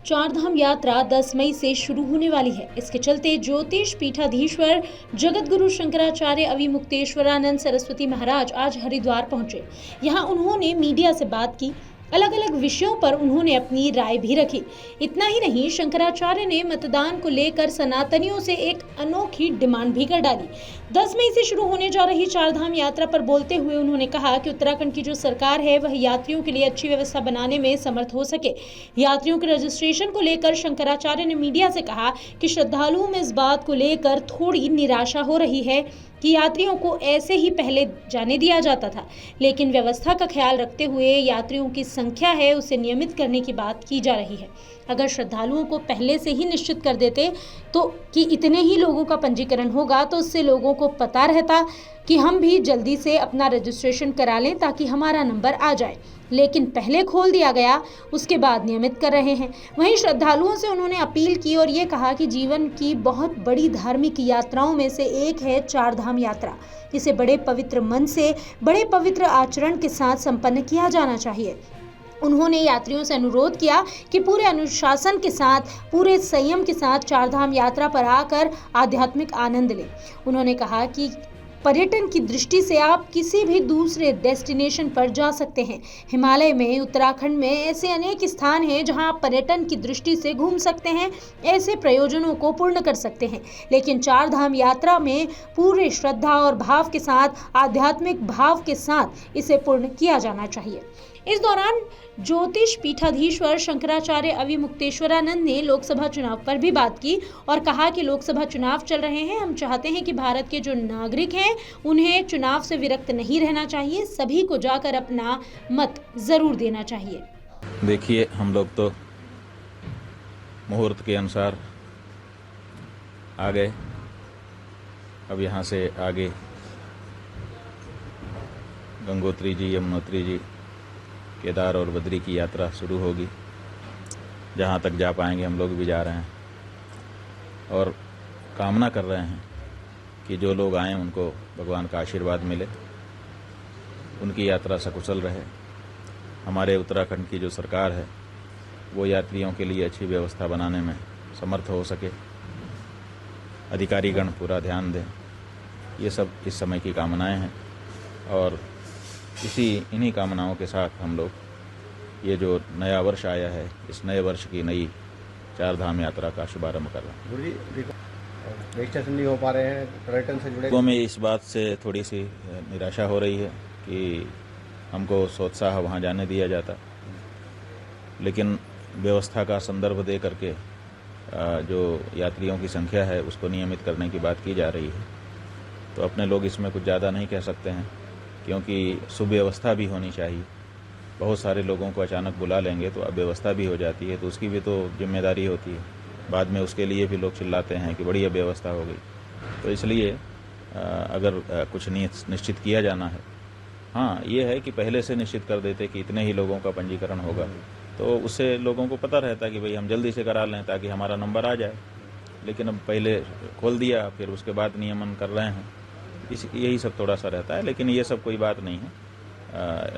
चारधाम यात्रा 10 मई से शुरू होने वाली है। इसके चलते ज्योतिष पीठाधीश्वर जगत गुरु शंकराचार्य अविमुक्तेश्वरानंद सरस्वती महाराज आज हरिद्वार पहुंचे। यहां उन्होंने मीडिया से बात की। अलग अलग विषयों पर उन्होंने अपनी राय भी रखी। इतना ही नहीं, शंकराचार्य ने मतदान को लेकर सनातनियों से एक अनोखी डिमांड भी कर डाली। 10 मई से शुरू होने जा रही चारधाम यात्रा पर बोलते हुए उन्होंने कहा कि उत्तराखंड की जो सरकार है वह यात्रियों के लिए अच्छी व्यवस्था बनाने में समर्थ हो सके। यात्रियों के रजिस्ट्रेशन को लेकर शंकराचार्य ने मीडिया से कहा कि श्रद्धालुओं में इस बात को लेकर थोड़ी निराशा हो रही है कि यात्रियों को ऐसे ही पहले जाने दिया जाता था, लेकिन व्यवस्था का ख्याल रखते हुए यात्रियों की संख्या है उसे नियमित करने की बात की जा रही है। अगर श्रद्धालुओं को पहले से ही निश्चित कर देते तो कि इतने ही लोगों का पंजीकरण होगा, तो उससे लोगों को पता रहता कि हम भी जल्दी से अपना रजिस्ट्रेशन करा लें ताकि हमारा नंबर आ जाए। लेकिन पहले खोल दिया गया, उसके बाद नियमित कर रहे हैं। वहीं श्रद्धालुओं से उन्होंने अपील की और ये कहा कि जीवन की बहुत बड़ी धार्मिक यात्राओं में से एक है चारधाम यात्रा। इसे बड़े पवित्र मन से, बड़े पवित्र आचरण के साथ संपन्न किया जाना चाहिए। उन्होंने यात्रियों से अनुरोध किया कि पूरे अनुशासन के साथ, पूरे संयम के साथ चारधाम यात्रा पर आकर आध्यात्मिक आनंद लें। उन्होंने कहा कि पर्यटन की दृष्टि से आप किसी भी दूसरे डेस्टिनेशन पर जा सकते हैं। हिमालय में, उत्तराखंड में ऐसे अनेक स्थान हैं जहां आप पर्यटन की दृष्टि से घूम सकते हैं, ऐसे प्रयोजनों को पूर्ण कर सकते हैं। लेकिन चारधाम यात्रा में पूरे श्रद्धा और भाव के साथ, आध्यात्मिक भाव के साथ इसे पूर्ण किया जाना चाहिए। इस दौरान ज्योतिष पीठाधीश्वर शंकराचार्य अविमुक्तेश्वरानंद ने लोकसभा चुनाव पर भी बात की और कहा कि लोकसभा चुनाव चल रहे हैं, हम चाहते हैं कि भारत के जो नागरिक हैं उन्हें चुनाव से विरक्त नहीं रहना चाहिए, सभी को जाकर अपना मत जरूर देना चाहिए। देखिए, हम लोग तो मुहूर्त के अनुसार आ गए। अब यहाँ से आगे गंगोत्री जी, यमुनोत्री जी, केदार और बद्री की यात्रा शुरू होगी। जहाँ तक जा पाएंगे हम लोग भी जा रहे हैं और कामना कर रहे हैं कि जो लोग आएँ उनको भगवान का आशीर्वाद मिले, उनकी यात्रा सकुशल रहे। हमारे उत्तराखंड की जो सरकार है वो यात्रियों के लिए अच्छी व्यवस्था बनाने में समर्थ हो सके, अधिकारीगण पूरा ध्यान दें। ये सब इस समय की कामनाएं हैं और इन्हीं कामनाओं के साथ हम लोग ये जो नया वर्ष आया है, इस नए वर्ष की नई चारधाम यात्रा का शुभारंभ कर रहे हैं। रजिस्ट्रेशन नहीं हो पा रहे हैं, पर्यटन से जुड़े लोगों में इस बात से थोड़ी सी निराशा हो रही है कि हमको सोत्साह वहाँ जाने दिया जाता, लेकिन व्यवस्था का संदर्भ दे करके जो यात्रियों की संख्या है उसको नियमित करने की बात की जा रही है। तो अपने लोग इसमें कुछ ज़्यादा नहीं कह सकते हैं, क्योंकि सुव्यवस्था भी होनी चाहिए। बहुत सारे लोगों को अचानक बुला लेंगे तो अव्यवस्था भी हो जाती है, तो उसकी भी तो जिम्मेदारी होती है। बाद में उसके लिए भी लोग चिल्लाते हैं कि बड़ी अव्यवस्था हो गई। तो इसलिए अगर कुछ निश्चित किया जाना है, हाँ ये है कि पहले से निश्चित कर देते कि इतने ही लोगों का पंजीकरण होगा, तो उससे लोगों को पता रहता कि भाई हम जल्दी से करा लें ताकि हमारा नंबर आ जाए। लेकिन अब पहले खोल दिया, फिर उसके बाद नियमन कर रहे हैं, यही सब थोड़ा सा रहता है। लेकिन ये सब कोई बात नहीं है,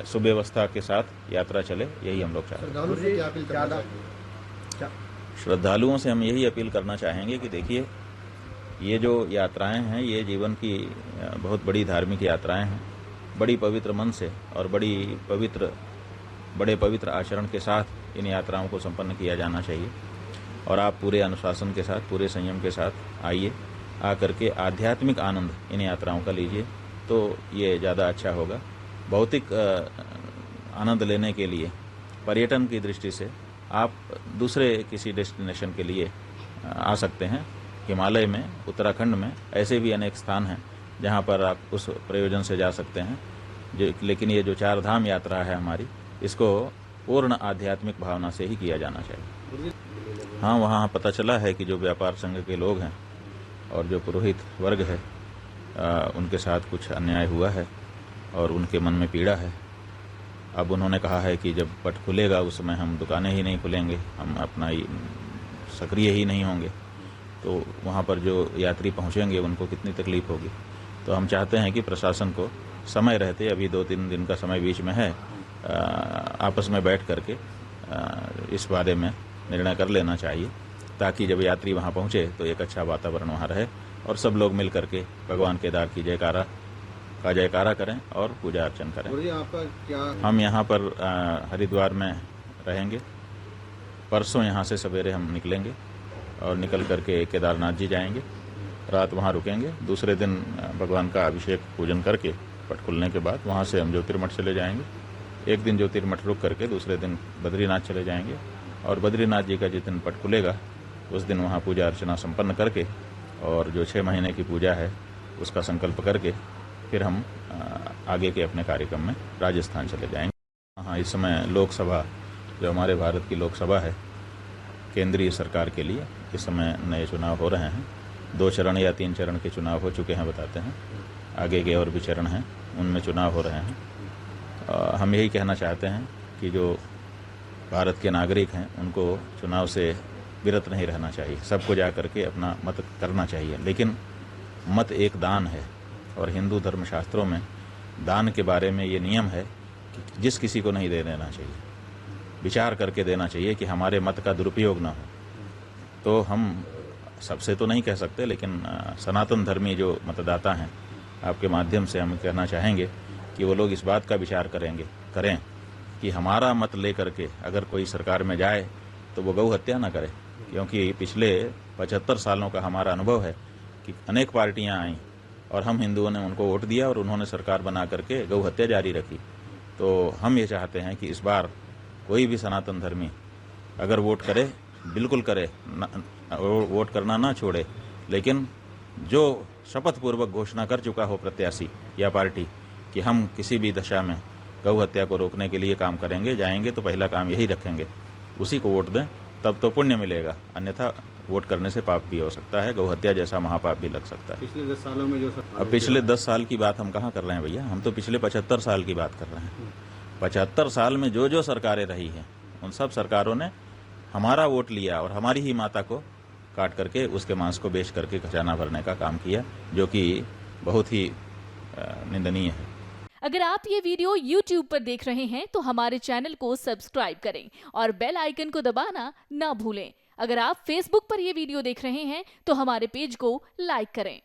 सुव्यवस्था के साथ यात्रा चले, यही हम लोग चाहते हैं। श्रद्धालुओं से हम यही अपील करना चाहेंगे कि देखिए, ये जो यात्राएं हैं ये जीवन की बहुत बड़ी धार्मिक यात्राएं हैं। बड़ी पवित्र मन से और बड़े पवित्र आचरण के साथ इन यात्राओं को संपन्न किया जाना चाहिए। और आप पूरे अनुशासन के साथ, पूरे संयम के साथ आइए, आकर के आध्यात्मिक आनंद इन यात्राओं का लीजिए, तो ये ज़्यादा अच्छा होगा। भौतिक आनंद लेने के लिए, पर्यटन की दृष्टि से आप दूसरे किसी डेस्टिनेशन के लिए आ सकते हैं। हिमालय में, उत्तराखंड में ऐसे भी अनेक स्थान हैं जहां पर आप उस प्रयोजन से जा सकते हैं। लेकिन ये जो चारधाम यात्रा है हमारी, इसको पूर्ण आध्यात्मिक भावना से ही किया जाना चाहिए। हाँ, वहाँ पता चला है कि जो व्यापार संघ के लोग हैं और जो पुरोहित वर्ग है, उनके साथ कुछ अन्याय हुआ है और उनके मन में पीड़ा है। अब उन्होंने कहा है कि जब पट खुलेगा उस समय हम दुकानें ही नहीं खुलेंगे, हम अपना सक्रिय ही नहीं होंगे, तो वहाँ पर जो यात्री पहुँचेंगे उनको कितनी तकलीफ होगी। तो हम चाहते हैं कि प्रशासन को समय रहते, अभी 2-3 दिन का समय बीच में है, आपस में बैठ करके इस बारे में निर्णय कर लेना चाहिए, ताकि जब यात्री वहाँ पहुँचे तो एक अच्छा वातावरण वहाँ रहे और सब लोग मिल करके भगवान केदार की जयकारा करें और पूजा अर्चन करें। और ये आपका क्या हम यहाँ पर हरिद्वार में रहेंगे। परसों यहाँ से सवेरे हम निकलेंगे और निकल करके केदारनाथ जी जाएंगे, रात वहाँ रुकेंगे। दूसरे दिन भगवान का अभिषेक पूजन करके पट खुलने के बाद वहाँ से हम ज्योतिर्मठ चले जाएंगे। एक दिन ज्योतिर्मठ रुक करके दूसरे दिन बद्रीनाथ चले जाएंगे और बद्रीनाथ जी का जिस दिन पट खुलेगा उस दिन वहाँ पूजा अर्चना संपन्न करके और जो 6 महीने की पूजा है उसका संकल्प करके फिर हम आगे के अपने कार्यक्रम में राजस्थान चले जाएंगे। हाँ, इस समय लोकसभा जो हमारे भारत की लोकसभा है केंद्रीय सरकार के लिए इस समय नए चुनाव हो रहे हैं। 2 चरण या 3 चरण के चुनाव हो चुके हैं बताते हैं, आगे के और भी चरण हैं उनमें चुनाव हो रहे हैं। हम यही कहना चाहते हैं कि जो भारत के नागरिक हैं उनको चुनाव से विरत नहीं रहना चाहिए, सबको जा करके अपना मत करना चाहिए। लेकिन मत एक दान है और हिंदू धर्मशास्त्रों में दान के बारे में ये नियम है कि जिस किसी को नहीं दे देना चाहिए, विचार करके देना चाहिए कि हमारे मत का दुरुपयोग ना हो। तो हम सबसे तो नहीं कह सकते, लेकिन सनातन धर्मी जो मतदाता हैं आपके माध्यम से हम कहना चाहेंगे कि वो लोग इस बात का विचार करें कि हमारा मत ले करके अगर कोई सरकार में जाए तो वो गौ हत्या ना करे, क्योंकि पिछले 75 सालों का हमारा अनुभव है कि अनेक पार्टियां आईं और हम हिंदुओं ने उनको वोट दिया और उन्होंने सरकार बना करके गौ हत्या जारी रखी। तो हम ये चाहते हैं कि इस बार कोई भी सनातन धर्मी अगर वोट करे बिल्कुल करे, वोट करना ना छोड़े, लेकिन जो शपथ पूर्वक घोषणा कर चुका हो प्रत्याशी या पार्टी कि हम किसी भी दशा में गौ हत्या को रोकने के लिए काम करेंगे, जाएंगे तो पहला काम यही रखेंगे, उसी को वोट दें, तब तो पुण्य मिलेगा, अन्यथा वोट करने से पाप भी हो सकता है, गौ हत्या जैसा महापाप भी लग सकता है। पिछले 10 सालों में जो अब पिछले 10 साल की बात हम कहाँ कर रहे हैं भैया, हम तो पिछले 75 साल की बात कर रहे हैं। 75 साल में जो सरकारें रही हैं उन सब सरकारों ने हमारा वोट लिया और हमारी ही माता को काट करके उसके मांस को बेच करके खजाना भरने का काम किया, जो कि बहुत ही निंदनीय है। अगर आप ये वीडियो YouTube पर देख रहे हैं तो हमारे चैनल को सब्सक्राइब करें और बेल आइकन को दबाना ना भूलें। अगर आप Facebook पर ये वीडियो देख रहे हैं तो हमारे पेज को लाइक करें।